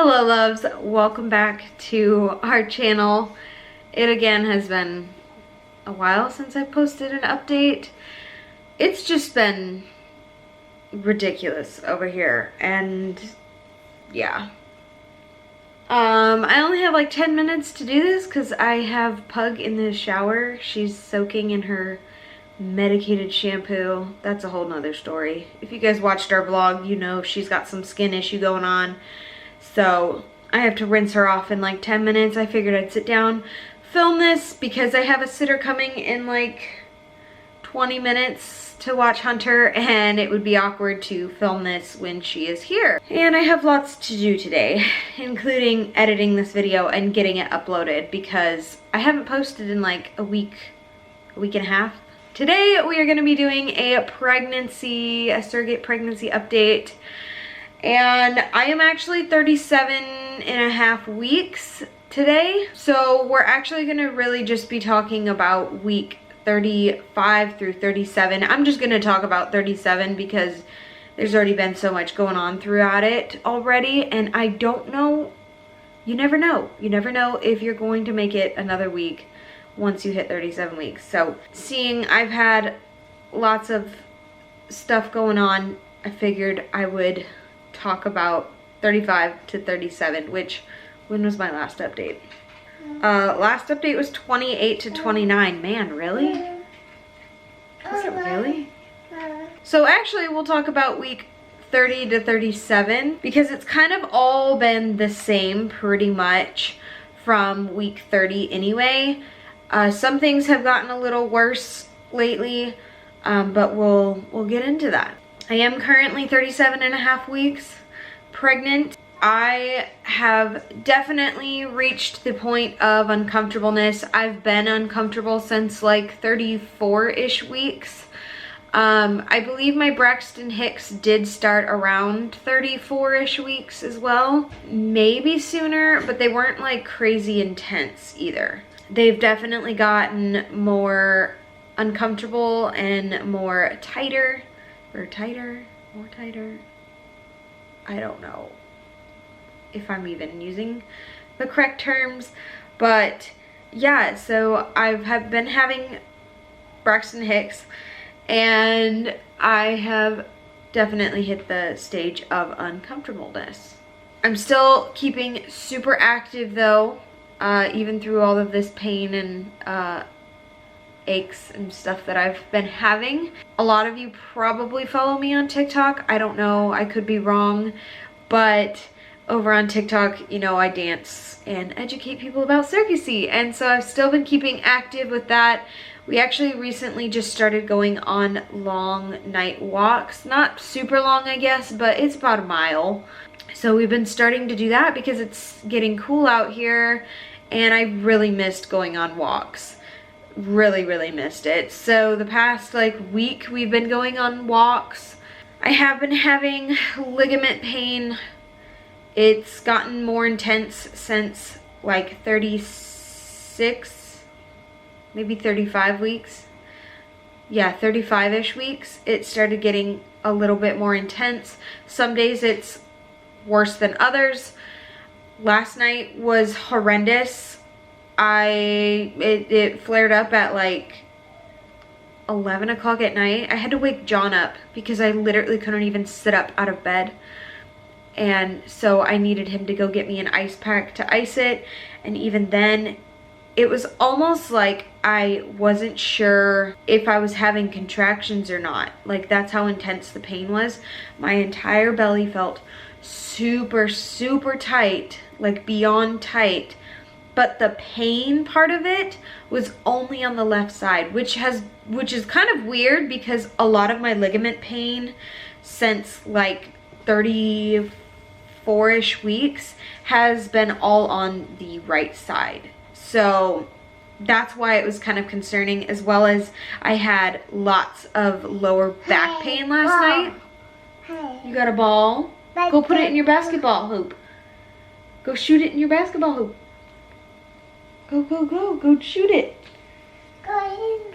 Hello loves, welcome back to our channel. It again has been a while since I posted an update. It's just been ridiculous over here, and yeah. I only have like 10 minutes to do this because I have Pug in the shower. She's soaking in her medicated shampoo. That's a whole nother story. If you guys watched our vlog, you know she's got some skin issue going on. So I have to rinse her off in like 10 minutes. I figured I'd sit down, film this because I have a sitter coming in like 20 minutes to watch Hunter, and it would be awkward to film this when she is here. And I have lots to do today, including editing this video and getting it uploaded because I haven't posted in like a week and a half. Today we are going to be doing a surrogate pregnancy update. And I am actually 37.5 weeks today. So we're actually going to really just be talking about week 35 through 37. I'm just going to talk about 37 because there's already been so much going on throughout it already. And I don't know, you never know. You never know if you're going to make it another week once you hit 37 weeks. So seeing I've had lots of stuff going on, I figured I would talk about 35 to 37, which, when was my last update? Last update was 28 to 29. Man, really? Was it really? So actually we'll talk about week 30 to 37 because it's kind of all been the same pretty much from week 30 anyway. Some things have gotten a little worse lately, but we'll get into that. I am currently 37.5 weeks pregnant. I have definitely reached the point of uncomfortableness. I've been uncomfortable since like 34-ish weeks. I believe my Braxton Hicks did start around 34-ish weeks as well. Maybe sooner, but they weren't like crazy intense either. They've definitely gotten more uncomfortable and more tighter. Or tighter, more tighter. I don't know if I'm even using the correct terms, but yeah, so I've been having Braxton Hicks, and I have definitely hit the stage of uncomfortableness. I'm still keeping super active though, even through all of this pain and aches and stuff that I've been having. A lot of you probably follow me on TikTok. I don't know, I could be wrong, but over on TikTok, you know, I dance and educate people about surrogacy, and so I've still been keeping active with that. We actually recently just started going on long night walks. Not super long, I guess, but it's about a mile. So we've been starting to do that because it's getting cool out here, and I really missed going on walks. Really missed it. So the past like week we've been going on walks. I have been having ligament pain. It's gotten more intense since like 36, maybe 35 weeks. Yeah, 35-ish weeks. It started getting a little bit more intense. Some days it's worse than others. Last night was horrendous. It flared up at like 11 o'clock at night. I had to wake John up because I literally couldn't even sit up out of bed. And so I needed him to go get me an ice pack to ice it. And even then, it was almost like I wasn't sure if I was having contractions or not. Like, that's how intense the pain was. My entire belly felt super tight, like beyond tight. But the pain part of it was only on the left side, which is kind of weird because a lot of my ligament pain since like 34-ish weeks has been all on the right side. So that's why it was kind of concerning, as well as I had lots of lower back pain last night. You got a ball? Go put it in your basketball hoop. Go shoot it in your basketball hoop. Go shoot it.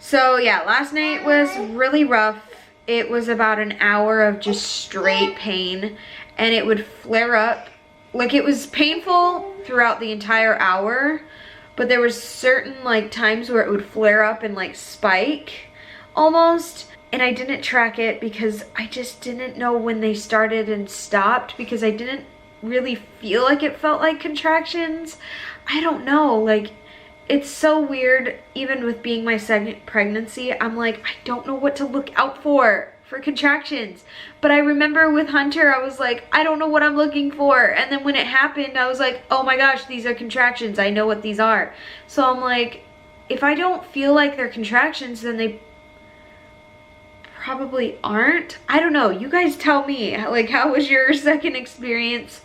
So yeah, last night was really rough. It was about an hour of just straight pain, and it would flare up like it was painful throughout the entire hour, but there was certain like times where it would flare up and like spike almost. And I didn't track it because I just didn't know when they started and stopped, because I didn't really feel like it felt like contractions. I don't know, like it's so weird. Even with being my second pregnancy, I'm like, I don't know what to look out for contractions. But I remember with Hunter, I was like, I don't know what I'm looking for. And then when it happened, I was like, oh my gosh, these are contractions. I know what these are. So I'm like, if I don't feel like they're contractions, then they probably aren't. I don't know. You guys tell me. Like, how was your second experience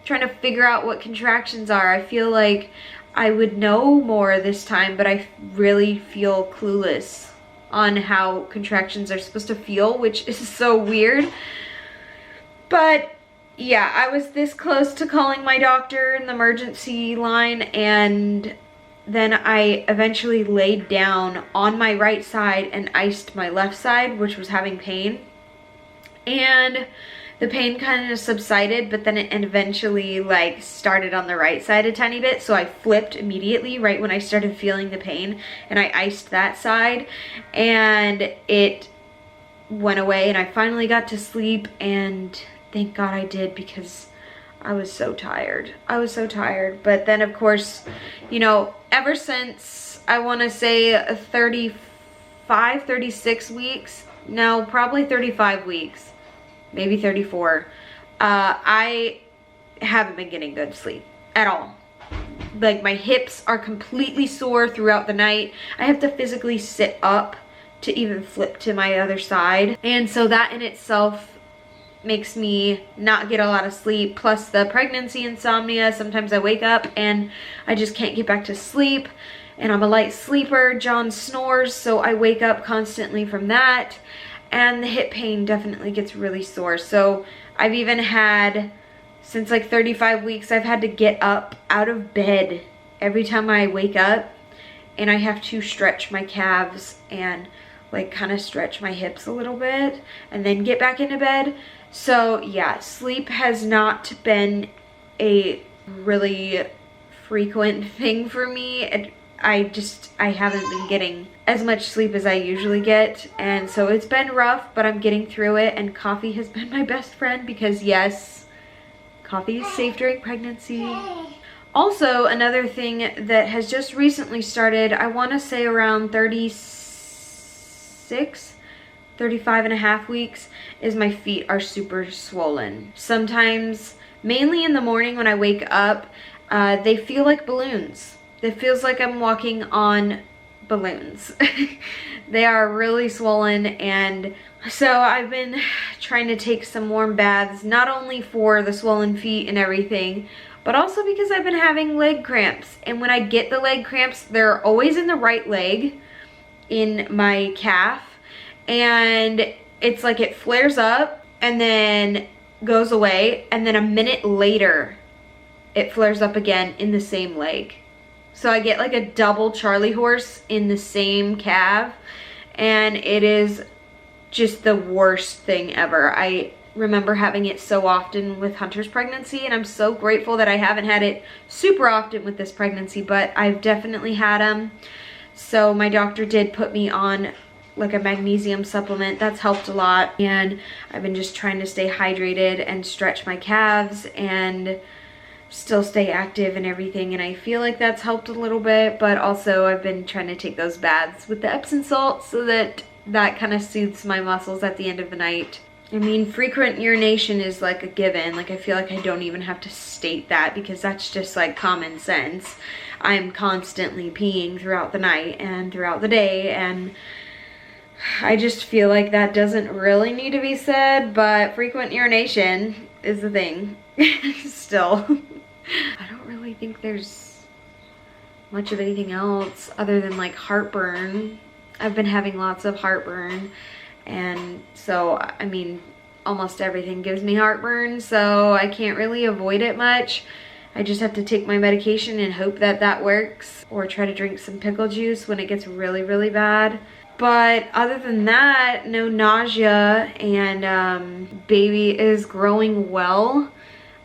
trying to figure out what contractions are? I feel like I would know more this time, but I really feel clueless on how contractions are supposed to feel, which is so weird. But yeah, I was this close to calling my doctor in the emergency line, and then I eventually laid down on my right side and iced my left side, which was having pain. And the pain kind of subsided, but then it eventually like started on the right side a tiny bit. So I flipped immediately right when I started feeling the pain, and I iced that side, and it went away, and I finally got to sleep. And thank God I did, because I was so tired. I was so tired. But then of course, you know, ever since I want to say 35, 36 weeks, no, probably 35 weeks, maybe 34, I haven't been getting good sleep at all. Like, my hips are completely sore throughout the night. I have to physically sit up to even flip to my other side. And so that in itself makes me not get a lot of sleep, plus the pregnancy insomnia. Sometimes I wake up and I just can't get back to sleep, and I'm a light sleeper. John snores, so I wake up constantly from that. And the hip pain definitely gets really sore. So I've even had, since like 35 weeks, I've had to get up out of bed every time I wake up, and I have to stretch my calves and like kind of stretch my hips a little bit and then get back into bed. So yeah, sleep has not been a really frequent thing for me. I haven't been getting as much sleep as I usually get, and so it's been rough, but I'm getting through it. And coffee has been my best friend, because yes, coffee is safe during pregnancy. Also, another thing that has just recently started, I want to say around 35 and a half weeks, is my feet are super swollen. Sometimes, mainly in the morning when I wake up, they feel like balloons. It feels like I'm walking on balloons. They are really swollen, and so I've been trying to take some warm baths, not only for the swollen feet and everything, but also because I've been having leg cramps. And when I get the leg cramps, they're always in the right leg, in my calf, and it's like it flares up and then goes away, and then a minute later it flares up again in the same leg. So I get like a double Charlie horse in the same calf, and it is just the worst thing ever. I remember having it so often with Hunter's pregnancy, and I'm so grateful that I haven't had it super often with this pregnancy, but I've definitely had them. So my doctor did put me on like a magnesium supplement. That's helped a lot, and I've been just trying to stay hydrated and stretch my calves and still stay active and everything, and I feel like that's helped a little bit. But also I've been trying to take those baths with the Epsom salt, so that kind of soothes my muscles at the end of the night. I mean, frequent urination is like a given. Like, I feel like I don't even have to state that, because that's just like common sense. I'm constantly peeing throughout the night and throughout the day, and I just feel like that doesn't really need to be said, but frequent urination is the thing. Still. I don't really think there's much of anything else other than like heartburn. I've been having lots of heartburn, and so I mean, almost everything gives me heartburn, so I can't really avoid it much. I just have to take my medication and hope that that works, or try to drink some pickle juice when it gets really, really bad. But other than that, no nausea, and baby is growing well.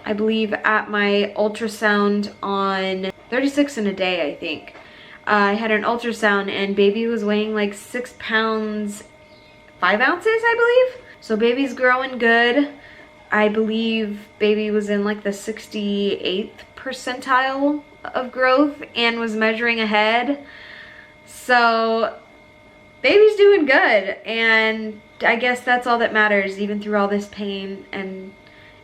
I believe, at my ultrasound on 36 in a day, I think. I had an ultrasound and baby was weighing like 6 pounds, 5 ounces, I believe. So baby's growing good. I believe baby was in like the 68th percentile of growth and was measuring ahead. So baby's doing good, and I guess that's all that matters, even through all this pain and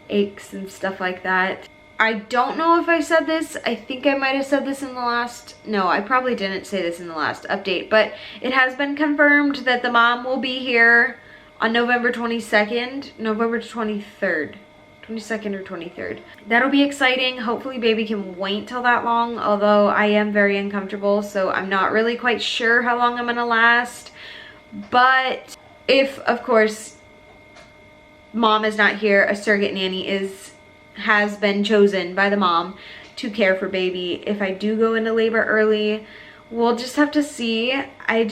aches and stuff like that. I don't know if I said this. I think I might have said this in the last, no, I probably didn't say this in the last update, but it has been confirmed that the mom will be here on November 22nd, November 23rd. 22nd or 23rd. That'll be exciting. Hopefully baby can wait till that long, although I am very uncomfortable, so I'm not really quite sure how long I'm gonna last. But if, of course, mom is not here, a surrogate nanny has been chosen by the mom to care for baby. If I do go into labor early, we'll just have to see. I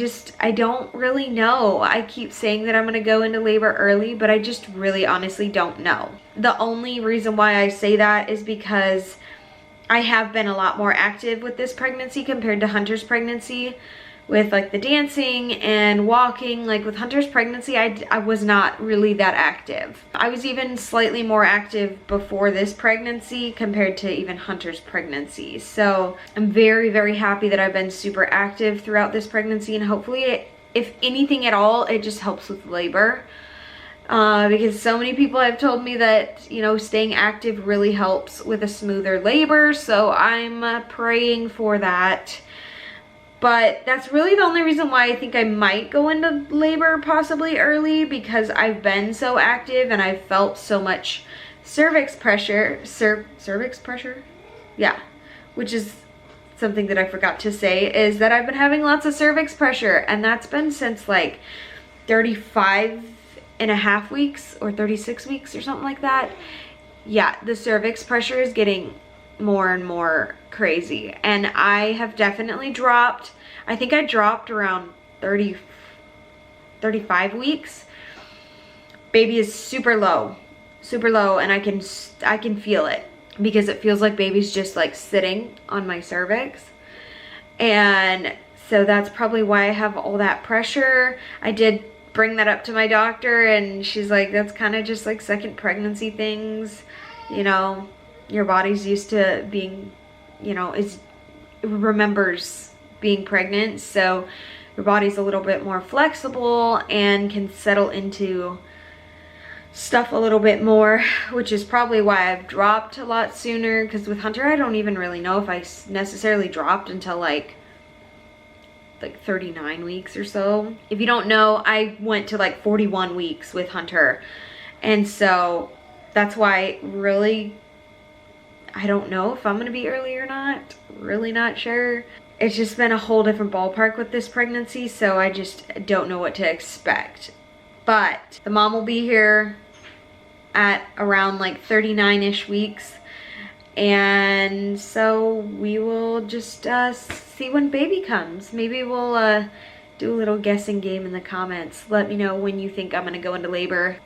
don't really know. I keep saying that I'm gonna go into labor early, but I just really honestly don't know. The only reason why I say that is because I have been a lot more active with this pregnancy compared to Hunter's pregnancy, with like the dancing and walking. Like with Hunter's pregnancy, I was not really that active. I was even slightly more active before this pregnancy compared to even Hunter's pregnancy. So I'm very, very happy that I've been super active throughout this pregnancy, and hopefully, if anything at all, it just helps with labor. Because so many people have told me that, you know, staying active really helps with a smoother labor. So I'm praying for that. But that's really the only reason why I think I might go into labor possibly early, because I've been so active and I've felt so much cervix pressure. Cervix pressure? Yeah. Which is something that I forgot to say, is that I've been having lots of cervix pressure, and that's been since like 35.5 weeks or 36 weeks or something like that. Yeah, the cervix pressure is getting more and more crazy, and I have definitely dropped. I think I dropped around 35 weeks. Baby is super low, and I can feel it, because it feels like baby's just like sitting on my cervix. And so that's probably why I have all that pressure. I did bring that up to my doctor, and she's like, that's kind of just like second pregnancy things, you know. Your body's used to being, you know, it remembers being pregnant, so your body's a little bit more flexible and can settle into stuff a little bit more, which is probably why I've dropped a lot sooner. Because with Hunter, I don't even really know if I necessarily dropped until like 39 weeks or so. If you don't know, I went to like 41 weeks with Hunter, and so that's why really I don't know if I'm gonna be early or not. Really not sure. It's just been a whole different ballpark with this pregnancy, so I just don't know what to expect. But the mom will be here at around like 39-ish weeks, and so we will just see when baby comes. Maybe we'll do a little guessing game in the comments. Let me know when you think I'm gonna go into labor.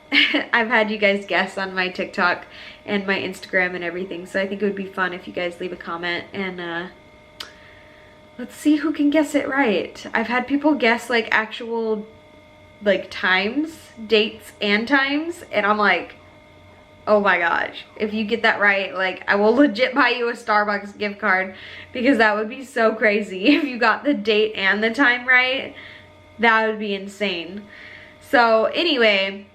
I've had you guys guess on my TikTok and my Instagram and everything, so I think it would be fun if you guys leave a comment, and let's see who can guess it right. I've had people guess like actual like times, dates and times, and I'm like, oh my gosh, if you get that right, like I will legit buy you a Starbucks gift card, because that would be so crazy. If you got the date and the time right, that would be insane. So anyway,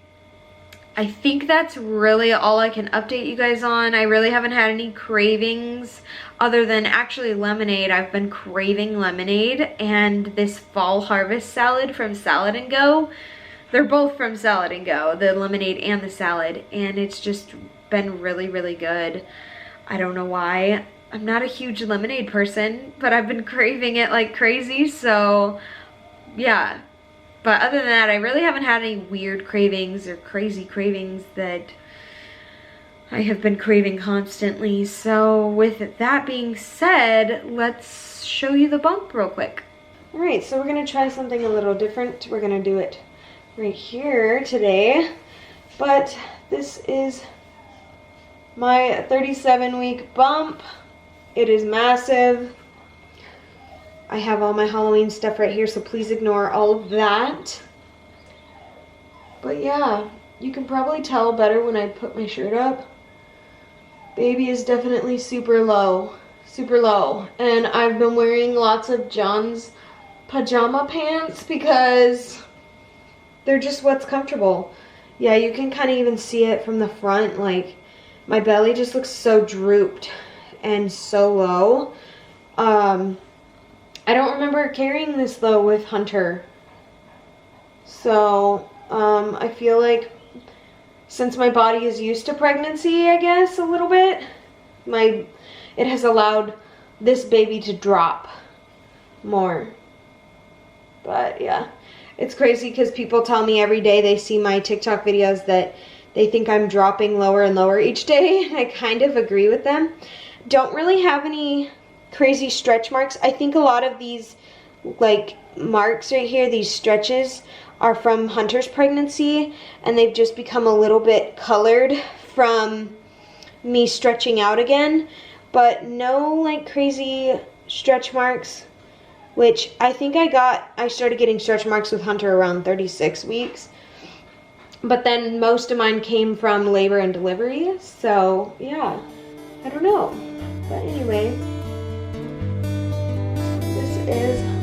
I think that's really all I can update you guys on. I really haven't had any cravings other than actually lemonade. I've been craving lemonade and this fall harvest salad from Salad and Go. They're both from Salad and Go, the lemonade and the salad, and it's just been really, really good. I don't know why. I'm not a huge lemonade person, but I've been craving it like crazy, so yeah. But other than that, I really haven't had any weird cravings or crazy cravings that I have been craving constantly. So with that being said, let's show you the bump real quick. All right, so we're gonna try something a little different. We're gonna do it right here today, but this is my 37-week bump. It is massive. I have all my Halloween stuff right here, so please ignore all of that. But yeah, you can probably tell better when I put my shirt up. Baby is definitely super low. Super low. And I've been wearing lots of John's pajama pants because they're just what's comfortable. Yeah, you can kind of even see it from the front. Like, my belly just looks so drooped and so low. I don't remember carrying this though with Hunter. So, I feel like since my body is used to pregnancy, I guess, a little bit, it has allowed this baby to drop more. But yeah, it's crazy because people tell me every day they see my TikTok videos that they think I'm dropping lower and lower each day. I kind of agree with them. Don't really have any crazy stretch marks. I think a lot of these like marks right here, these stretches, are from Hunter's pregnancy, and they've just become a little bit colored from me stretching out again, but no like crazy stretch marks, which I think I started getting stretch marks with Hunter around 36 weeks, but then most of mine came from labor and delivery, so yeah, I don't know. But anyway, this is